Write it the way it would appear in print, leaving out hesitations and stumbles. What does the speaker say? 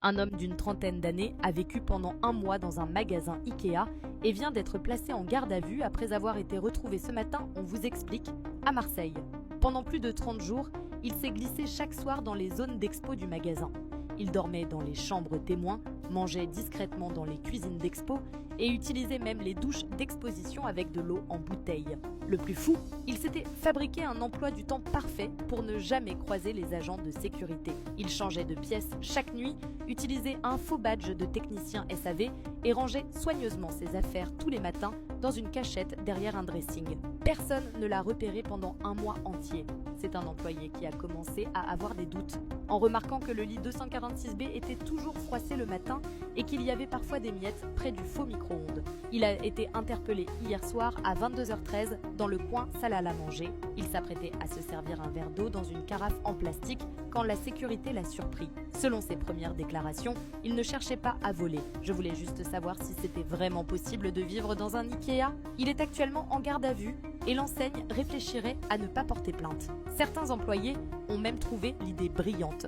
Un homme d'une trentaine d'années a vécu pendant un mois dans un magasin Ikea et vient d'être placé en garde à vue après avoir été retrouvé ce matin, on vous explique, à Marseille. Pendant plus de 30 jours, il s'est glissé chaque soir dans les zones d'expo du magasin. Il dormait dans les chambres témoins, mangeait discrètement dans les cuisines d'expo et utilisait même les douches d'exposition avec de l'eau en bouteille. Le plus fou, il s'était fabriqué un emploi du temps parfait pour ne jamais croiser les agents de sécurité. Il changeait de pièce chaque nuit, utilisait un faux badge de technicien SAV et rangeait soigneusement ses affaires tous les matins dans une cachette derrière un dressing. Personne ne l'a repéré pendant un mois entier. C'est un employé qui a commencé à avoir des doutes, en remarquant que le lit 246B était toujours froissé le matin et qu'il y avait parfois des miettes près du faux micro-ondes. Il a été interpellé hier soir à 22h13 dans le coin salle à manger. Il s'apprêtait à se servir un verre d'eau dans une carafe en plastique quand la sécurité l'a surpris. Selon ses premières déclarations, il ne cherchait pas à voler. Je voulais juste savoir si c'était vraiment possible de vivre dans un Ikea. Il est actuellement en garde à vue et l'enseigne réfléchirait à ne pas porter plainte. Certains employés ont même trouvé l'idée brillante.